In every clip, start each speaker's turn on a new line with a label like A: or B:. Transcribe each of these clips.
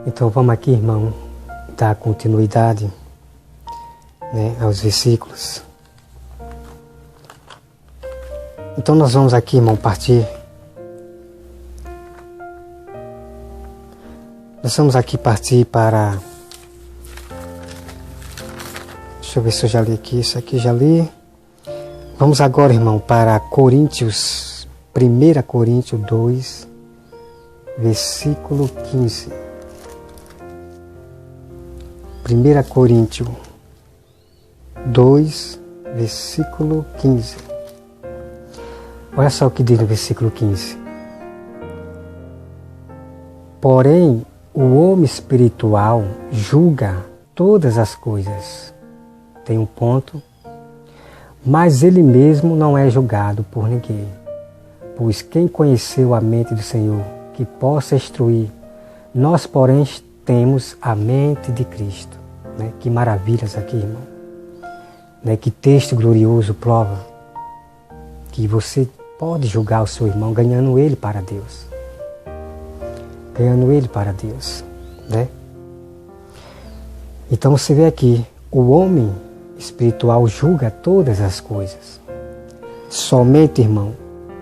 A: Então vamos aqui, irmão, dar continuidade, né, aos versículos. Então nós vamos aqui, irmão, partir. Nós vamos aqui partir para... Deixa eu ver se eu já li aqui. Isso aqui já li. Vamos agora, irmão, para Coríntios, 1 Coríntios 2, versículo 15. 1 Coríntios 2, versículo 15. Olha só o que diz no versículo 15. Porém, o homem espiritual julga todas as coisas. Tem um ponto. Mas ele mesmo não é julgado por ninguém. Pois quem conheceu a mente do Senhor, que possa instruir? Nós, porém, temos a mente de Cristo. Né? Que maravilhas aqui, irmão. Né? Que texto glorioso prova que você pode julgar o seu irmão ganhando ele para Deus. Ganhando ele para Deus. Né? Então você vê aqui, o homem espiritual julga todas as coisas. Somente, irmão,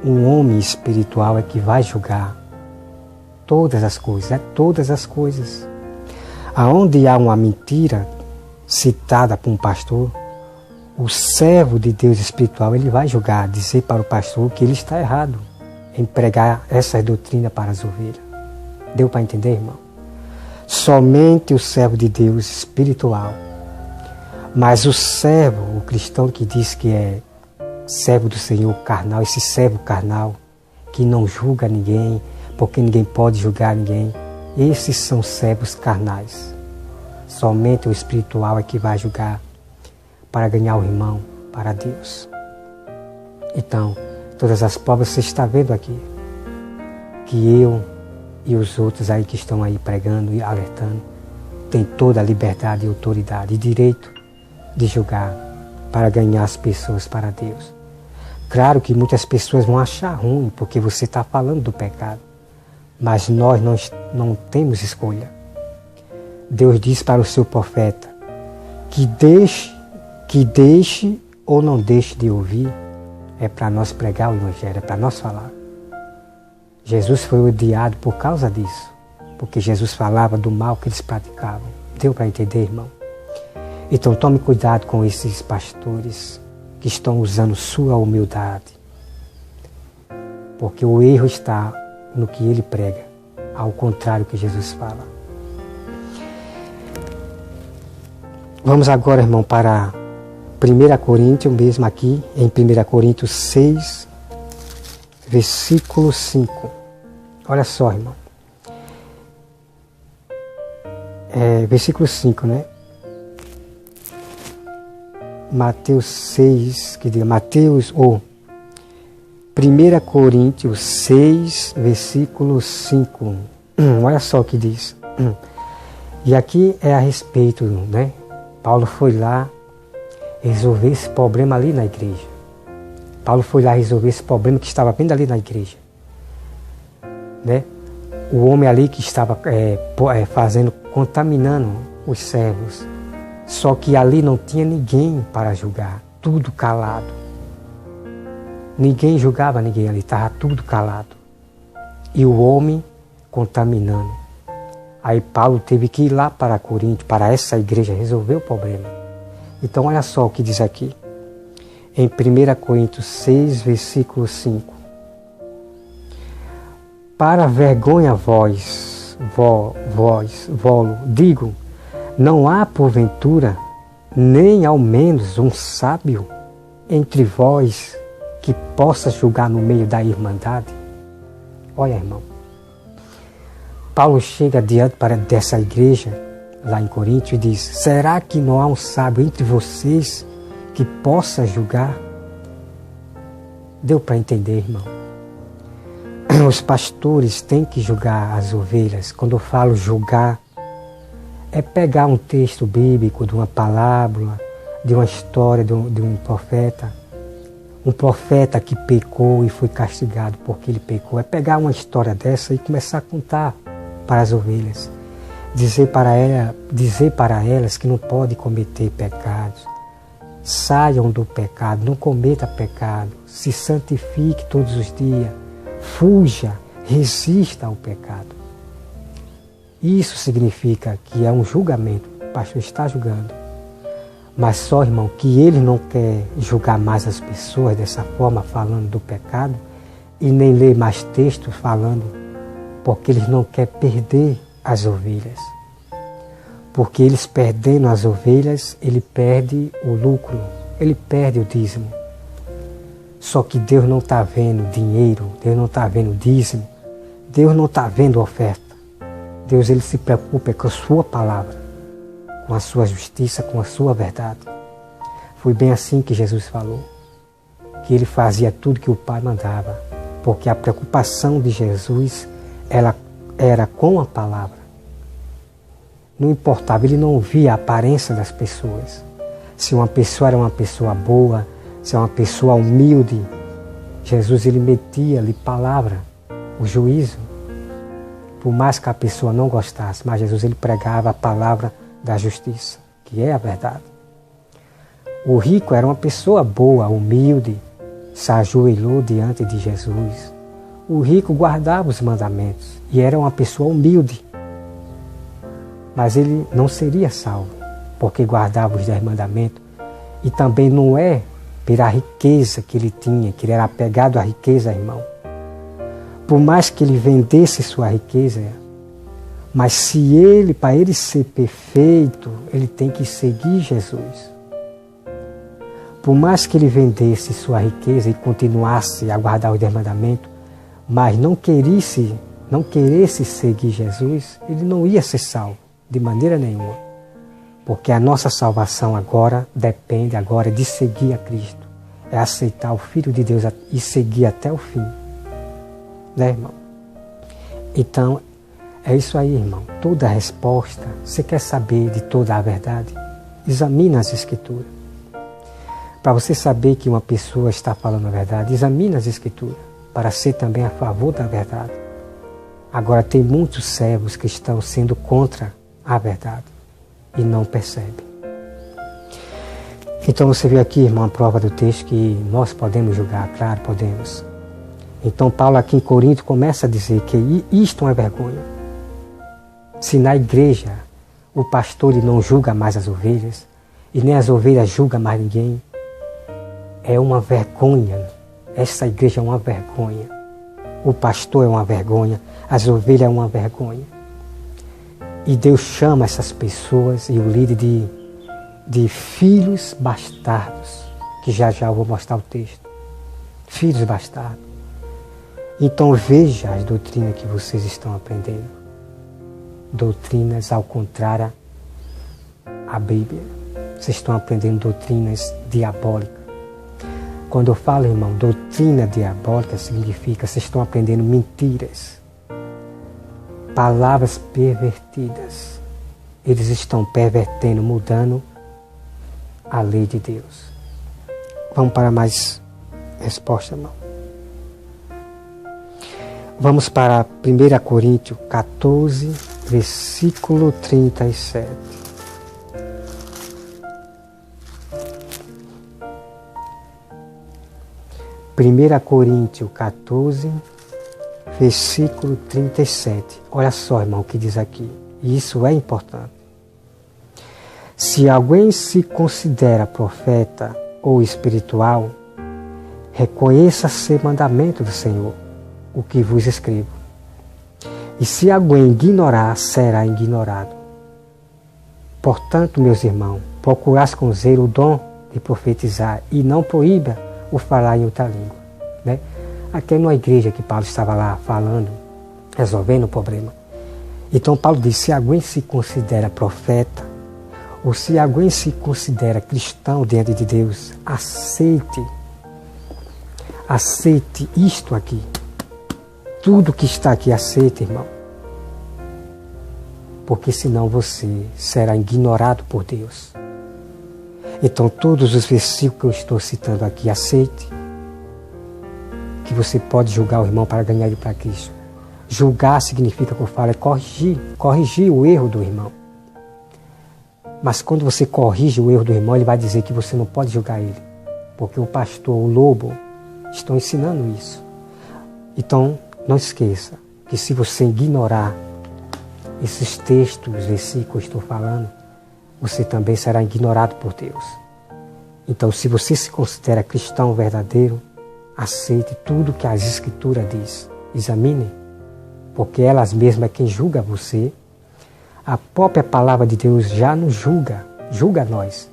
A: um homem espiritual é que vai julgar todas as coisas, né? Todas as coisas. Aonde há uma mentira citada por um pastor, o servo de Deus espiritual, ele vai julgar, dizer para o pastor que ele está errado em pregar essa doutrina para as ovelhas. Deu para entender, irmão? Somente o servo de Deus espiritual. Mas o servo, o cristão que diz que é servo do Senhor carnal, esse servo carnal que não julga ninguém, porque ninguém pode julgar ninguém, esses são servos carnais. Somente o espiritual é que vai julgar para ganhar o irmão para Deus. Então, todas as provas você está vendo aqui, que eu e os outros aí que estão aí pregando e alertando, tem toda a liberdade e autoridade e direito de julgar para ganhar as pessoas para Deus. Claro que muitas pessoas vão achar ruim porque você está falando do pecado, mas nós não temos escolha. Deus diz para o seu profeta que deixe ou não deixe de ouvir, é para nós pregar o Evangelho, é para nós falar. Jesus foi odiado por causa disso, porque Jesus falava do mal que eles praticavam. Deu para entender, irmão? Então tome cuidado com esses pastores que estão usando sua humildade. Porque o erro está no que ele prega, ao contrário do que Jesus fala. Vamos agora, irmão, para 1 Coríntios, mesmo aqui, em 1 Coríntios 6, versículo 5. Olha só, irmão. Versículo 5, né? Mateus 6, que diga, Mateus, ou 1 Coríntios 6, versículo 5. Olha só o que diz. E aqui é a respeito, né? Paulo foi lá resolver esse problema ali na igreja. Paulo foi lá resolver esse problema que estava bem ali na igreja. Né? O homem ali que estava contaminando os servos. Só que ali não tinha ninguém para julgar, tudo calado. Ninguém julgava ninguém ali, estava tudo calado. E o homem contaminando. Aí Paulo teve que ir lá para Corinto, para essa igreja, resolver o problema. Então olha só o que diz aqui. Em 1 Coríntios 6, versículo 5. Para vergonha digo, não há porventura, nem ao menos um sábio entre vós que possa julgar no meio da irmandade? Olha, irmão, Paulo chega diante dessa igreja lá em Corinto e diz: será que não há um sábio entre vocês que possa julgar? Deu para entender, irmão? Os pastores têm que julgar as ovelhas. Quando eu falo julgar, é pegar um texto bíblico, de uma palavra, de uma história de um profeta que pecou e foi castigado porque ele pecou. É pegar uma história dessa e começar a contar para as ovelhas. dizer para elas que não pode cometer pecados. Saiam do pecado, não cometa pecado, se santifique todos os dias, fuja, resista ao pecado. Isso significa que é um julgamento, o pastor está julgando. Mas só, irmão, que ele não quer julgar mais as pessoas dessa forma, falando do pecado, e nem ler mais textos falando, porque eles não querem perder as ovelhas. Porque eles perdendo as ovelhas, ele perde o lucro, ele perde o dízimo. Só que Deus não está vendo dinheiro, Deus não está vendo dízimo, Deus não está vendo oferta. Deus, ele se preocupa com a sua palavra, com a sua justiça, com a sua verdade. Foi bem assim que Jesus falou, que ele fazia tudo que o Pai mandava, porque a preocupação de Jesus ela era com a palavra. Não importava, ele não via a aparência das pessoas. Se uma pessoa era uma pessoa boa, se é uma pessoa humilde, Jesus ele metia-lhe palavra, o juízo. Por mais que a pessoa não gostasse, mas Jesus ele pregava a palavra da justiça, que é a verdade. O rico era uma pessoa boa, humilde, se ajoelhou diante de Jesus. O rico guardava os mandamentos e era uma pessoa humilde. Mas ele não seria salvo, porque guardava os 10 mandamentos. E também não é pela riqueza que ele tinha, que ele era apegado à riqueza, irmão. Por mais que ele vendesse sua riqueza, mas se ele, para ele ser perfeito, ele tem que seguir Jesus. Por mais que ele vendesse sua riqueza e continuasse a guardar os 10 mandamentos, mas não queresse seguir Jesus, ele não ia ser salvo, de maneira nenhuma. Porque a nossa salvação agora depende de seguir a Cristo. É aceitar o Filho de Deus e seguir até o fim. Né, irmão? Então, é isso aí, irmão. Toda a resposta, você quer saber de toda a verdade? Examina as Escrituras. Para você saber que uma pessoa está falando a verdade, examina as Escrituras, para ser também a favor da verdade. Agora, tem muitos servos que estão sendo contra a verdade e não percebem. Então, você vê aqui, irmão, a prova do texto que nós podemos julgar, claro, podemos. Então, Paulo aqui em Corinto começa a dizer que isto é uma vergonha. Se na igreja o pastor ele não julga mais as ovelhas, e nem as ovelhas julgam mais ninguém, é uma vergonha. Essa igreja é uma vergonha. O pastor é uma vergonha, as ovelhas é uma vergonha. E Deus chama essas pessoas e o líder de filhos bastardos, que já eu vou mostrar o texto. Filhos bastardos. Então veja as doutrinas que vocês estão aprendendo. Doutrinas ao contrário à Bíblia. Vocês estão aprendendo doutrinas diabólicas. Quando eu falo, irmão, doutrina diabólica significa que vocês estão aprendendo mentiras. Palavras pervertidas. Eles estão pervertendo, mudando a lei de Deus. Vamos para mais resposta, irmão. Vamos para 1 Coríntios 14, versículo 37. Primeira Coríntios 14, versículo 37. Olha só, irmão, o que diz aqui. Isso é importante. Se alguém se considera profeta ou espiritual, reconheça ser mandamento do Senhor, o que vos escrevo. E se alguém ignorar, será ignorado. Portanto, meus irmãos, procurais com zelo o dom de profetizar e não proíba o falar em outra língua. Né? Aqui é numa igreja que Paulo estava lá falando, resolvendo o problema. Então Paulo diz, se alguém se considera profeta, ou se alguém se considera cristão diante de Deus, aceite isto aqui. Tudo que está aqui, aceite, irmão. Porque senão você será ignorado por Deus. Então todos os versículos que eu estou citando aqui, aceite. Que você pode julgar o irmão para ganhar ele para Cristo. Julgar significa, que eu falo, é corrigir o erro do irmão. Mas quando você corrige o erro do irmão, ele vai dizer que você não pode julgar ele. Porque o pastor, o lobo, estão ensinando isso. Então, não esqueça que se você ignorar esses textos, versículos que eu estou falando, você também será ignorado por Deus. Então, se você se considera cristão verdadeiro, aceite tudo que as Escrituras diz. Examine, porque elas mesmas é quem julga você. A própria palavra de Deus já nos julga nós.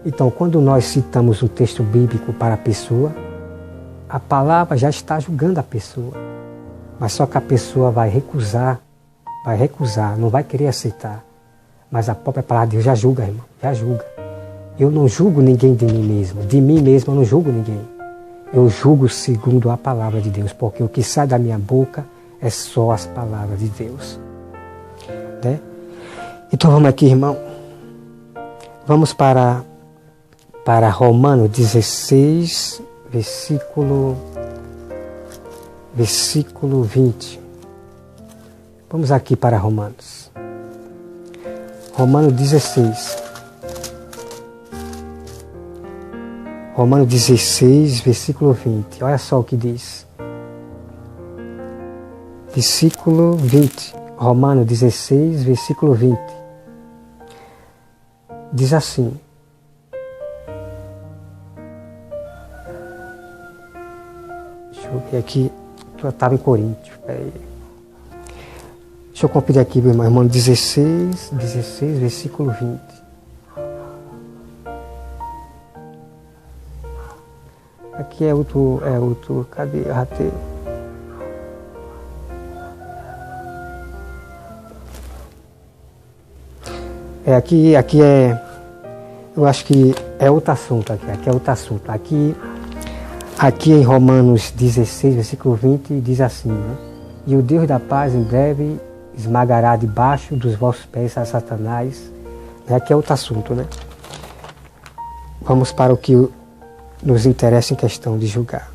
A: Então, quando nós citamos um texto bíblico para a pessoa, a palavra já está julgando a pessoa. Mas só que a pessoa vai recusar, não vai querer aceitar. Mas a própria palavra de Deus já julga, irmão, já julga. Eu não julgo ninguém de mim mesmo eu não julgo ninguém. Eu julgo segundo a palavra de Deus, porque o que sai da minha boca é só as palavras de Deus. Né? Então vamos aqui, irmão. Vamos para Romanos 16, versículo 20. Vamos aqui para Romanos. Romanos 16. Romanos 16, versículo 20. Olha só o que diz. Versículo 20. Romanos 16, versículo 20. Diz assim. Deixa eu ver aqui. Eu estava em Coríntios. Deixa eu conferir aqui, meu irmão. Romanos 16, versículo 20. Aqui é outro, cadê? Eu ratei. Aqui é, eu acho que é outro assunto aqui é outro assunto. Aqui em Romanos 16, versículo 20, diz assim, né? E o Deus da paz em breve esmagará debaixo dos vossos pés a Satanás. Aqui é outro assunto, né? Vamos para o que nos interessa em questão de julgar.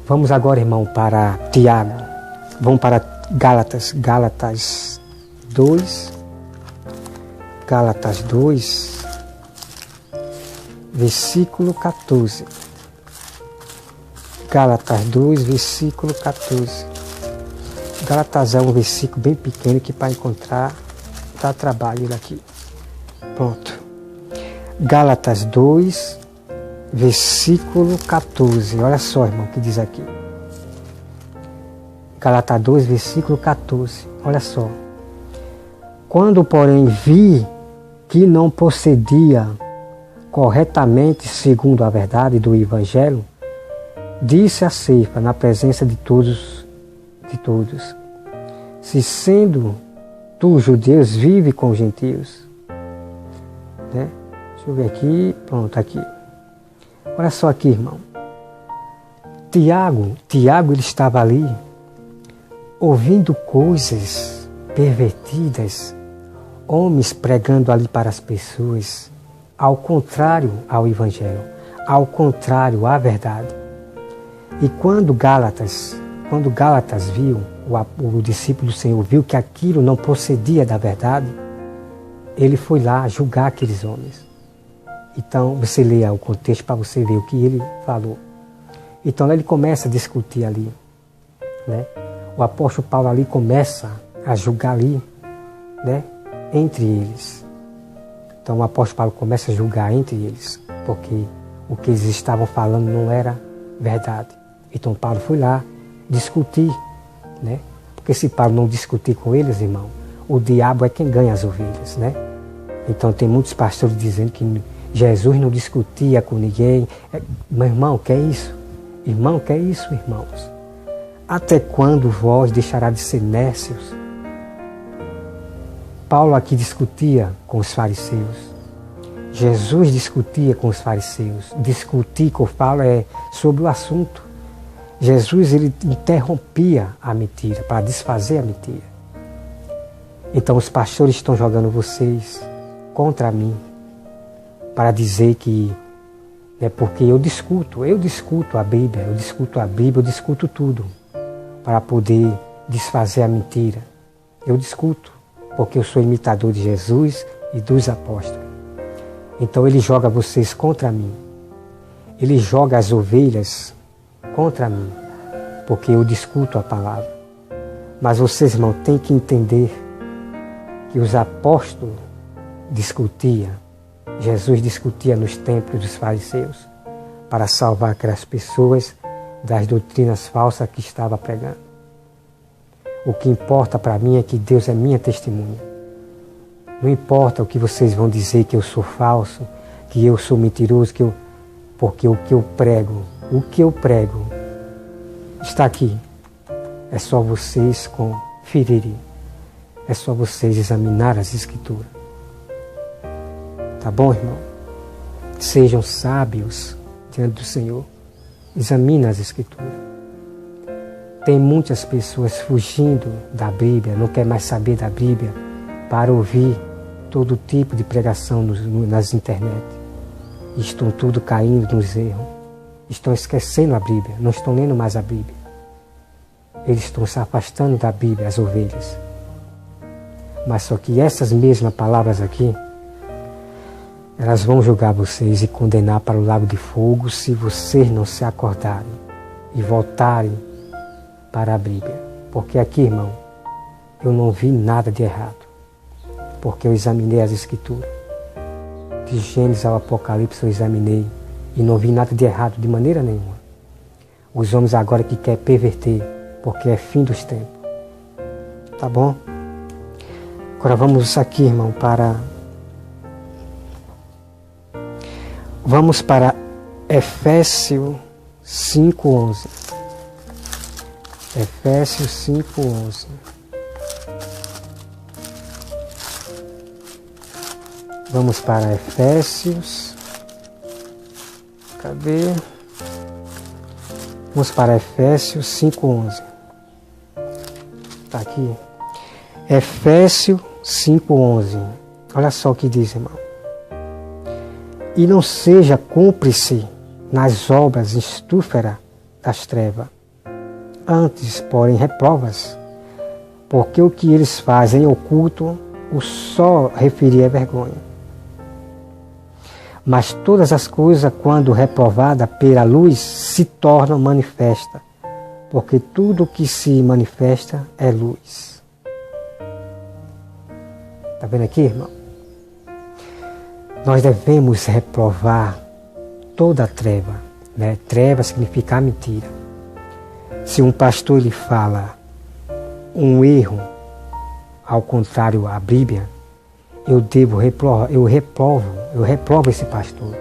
A: Vamos agora, irmão, para Tiago. Vamos para Gálatas 2. Gálatas 2, versículo 14. Gálatas 2, versículo 14. Gálatas é um versículo bem pequeno que para encontrar dá trabalho daqui. Pronto. Gálatas 2, versículo 14. Olha só, irmão, o que diz aqui. Gálatas 2, versículo 14. Olha só. Quando, porém, vi que não procedia corretamente segundo a verdade do Evangelho, disse a Ceifa, na presença de todos, se sendo tu, judeus, vive com os gentios. Né? Deixa eu ver aqui, pronto, aqui. Olha só aqui, irmão. Tiago, ele estava ali, ouvindo coisas pervertidas, homens pregando ali para as pessoas, ao contrário ao Evangelho, ao contrário à verdade. E quando Gálatas viu, o discípulo do Senhor viu que aquilo não procedia da verdade, ele foi lá julgar aqueles homens. Então, você leia o contexto para você ver o que ele falou. Então, ele começa a discutir ali. Né? O apóstolo Paulo ali começa a julgar ali, né? Entre eles. Então, o apóstolo Paulo começa a julgar entre eles, porque o que eles estavam falando não era verdade. Então, Paulo foi lá discutir, né? Porque se Paulo não discutir com eles, irmão, o diabo é quem ganha as ovelhas, né? Então, tem muitos pastores dizendo que Jesus não discutia com ninguém. Meu irmão, que é isso? Irmão, que é isso, irmãos? Até quando vós deixará de ser nécios? Paulo aqui discutia com os fariseus. Jesus discutia com os fariseus. Discutir, que eu falo, é sobre o assunto. Jesus, ele interrompia a mentira, para desfazer a mentira. Então, os pastores estão jogando vocês contra mim, para dizer que, Porque eu discuto a Bíblia, eu discuto tudo para poder desfazer a mentira. Eu discuto, porque eu sou imitador de Jesus e dos apóstolos. Então ele joga vocês contra mim. Ele joga as ovelhas contra mim, porque eu discuto a palavra. Mas vocês, irmãos, têm que entender que os apóstolos discutiam, Jesus discutia nos templos dos fariseus para salvar aquelas pessoas das doutrinas falsas que estava pregando. O que importa para mim é que Deus é minha testemunha. Não importa o que vocês vão dizer, que eu sou falso, que eu sou mentiroso, porque o que eu prego está aqui. É só vocês conferirem. É só vocês examinar as Escrituras. Tá bom, irmão? Sejam sábios diante do Senhor. Examine as Escrituras. Tem muitas pessoas fugindo da Bíblia, não quer mais saber da Bíblia, para ouvir todo tipo de pregação nas internet. Estão tudo caindo nos erros. Estão esquecendo a Bíblia, não estão lendo mais a Bíblia. Eles estão se afastando da Bíblia, as ovelhas. Mas só que essas mesmas palavras aqui, elas vão julgar vocês e condenar para o lago de fogo se vocês não se acordarem e voltarem para a Bíblia. Porque aqui, irmão, eu não vi nada de errado. Porque eu examinei as Escrituras. De Gênesis ao Apocalipse eu examinei e não vi nada de errado de maneira nenhuma. Os homens agora que querem perverter, porque é fim dos tempos. Tá bom? Agora vamos aqui, irmão, Vamos para Efésios 5:11. Efésios 5:11. Vamos para Efésios. Cadê? Vamos para Efésios 5:11. Está aqui. Efésios 5:11. Olha só o que diz, irmão. E não seja cúmplice nas obras estúfidas das trevas. Antes, porém, reprovas, porque o que eles fazem em oculto, o só referir é vergonha. Mas todas as coisas, quando reprovadas pela luz, se tornam manifestas, porque tudo que se manifesta é luz. Está vendo aqui, irmão? Nós devemos reprovar toda a treva. Né? Treva significa mentira. Se um pastor lhe fala um erro, ao contrário à Bíblia, eu reprovo esse pastor.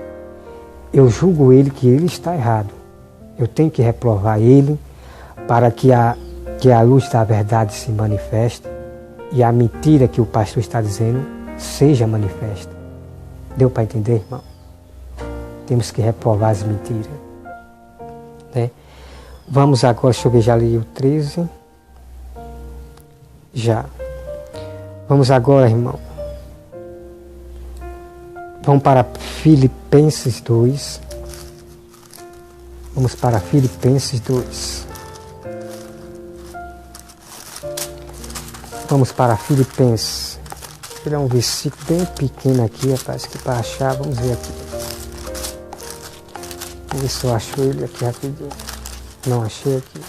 A: Eu julgo ele que ele está errado. Eu tenho que reprovar ele para que a luz da verdade se manifeste e a mentira que o pastor está dizendo seja manifesta. Deu para entender, irmão? Temos que reprovar as mentiras. Né? Vamos agora, deixa eu ver, já li o 13. Já. Vamos agora, irmão. Vamos para Filipenses 2. Vamos para Filipenses 2. Vamos para Filipenses. Vou tirar um versículo bem pequeno aqui, rapaz, que para achar, vamos ver aqui. Vamos ver se eu acho ele aqui rapidinho. Não achei aqui.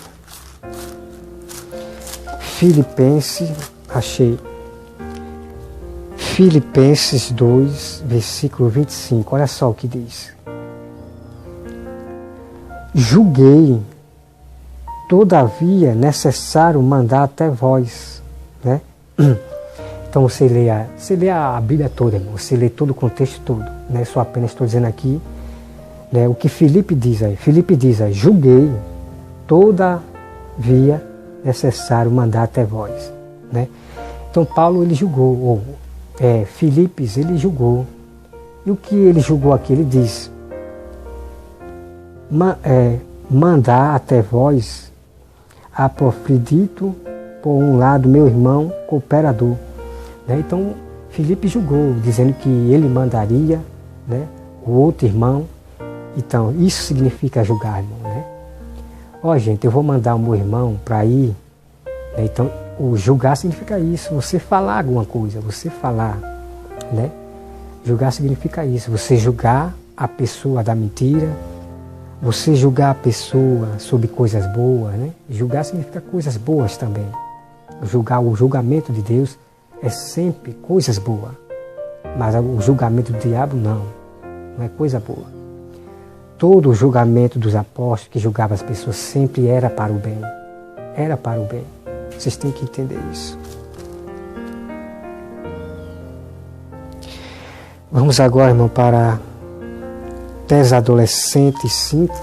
A: Filipenses, achei. Filipenses 2, versículo 25. Olha só o que diz. Julguei, todavia, necessário mandar até vós. Né? Então você lê a Bíblia toda, você lê todo o contexto todo. Né? Só apenas estou dizendo aqui, né, o que Filipe diz aí. Filipe diz aí, julguei, todavia necessário mandar até vós. Né? Então Paulo ele julgou, Filipes ele julgou. E o que ele julgou aqui? Ele diz, mandar até vós a Apofrodito, por um lado, meu irmão cooperador. Né? Então, Filipe julgou, dizendo que ele mandaria, né, o outro irmão Então, isso significa julgar, irmão, né? Ó, gente, eu vou mandar o meu irmão para ir, né? Então, o julgar significa isso, você falar alguma coisa, você falar, né? Julgar significa isso, você julgar a pessoa da mentira, você julgar a pessoa sobre coisas boas, né? Julgar significa coisas boas também. O julgamento de Deus é sempre coisas boas, mas o julgamento do diabo não é coisa boa. Todo o julgamento dos apóstolos que julgavam as pessoas sempre era para o bem. Era para o bem. Vocês têm que entender isso. Vamos agora, irmão, para Tessalonicenses 5.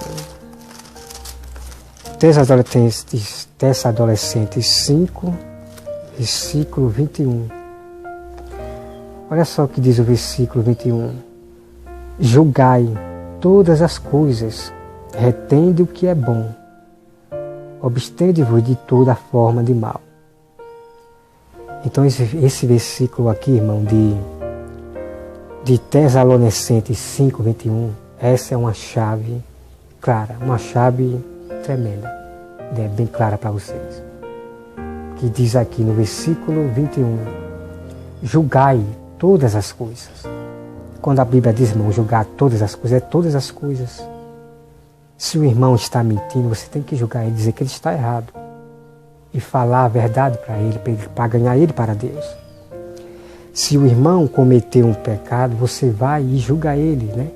A: Tessalonicenses 5, versículo 21. Olha só o que diz o versículo 21. Julgai todas as coisas, retende o que é bom, abstende-vos de toda forma de mal. Então esse versículo aqui, irmão, de Tessalonicenses 5, 21, essa é uma chave clara, uma chave tremenda, né, bem clara para vocês. Que diz aqui no versículo 21, julgai todas as coisas. Quando a Bíblia diz, irmão, julgar todas as coisas, é todas as coisas. Se o irmão está mentindo, você tem que julgar ele, dizer que ele está errado. E falar a verdade para ele, para ganhar ele para Deus. Se o irmão cometeu um pecado, você vai e julga ele, né?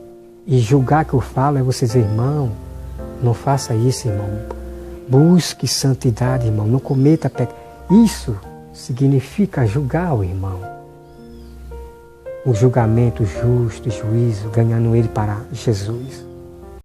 A: E julgar que eu falo é você dizer, irmão, não faça isso, irmão. Busque santidade, irmão, não cometa pecado. Isso significa julgar o irmão. Um julgamento justo, juízo, ganhando ele para Jesus.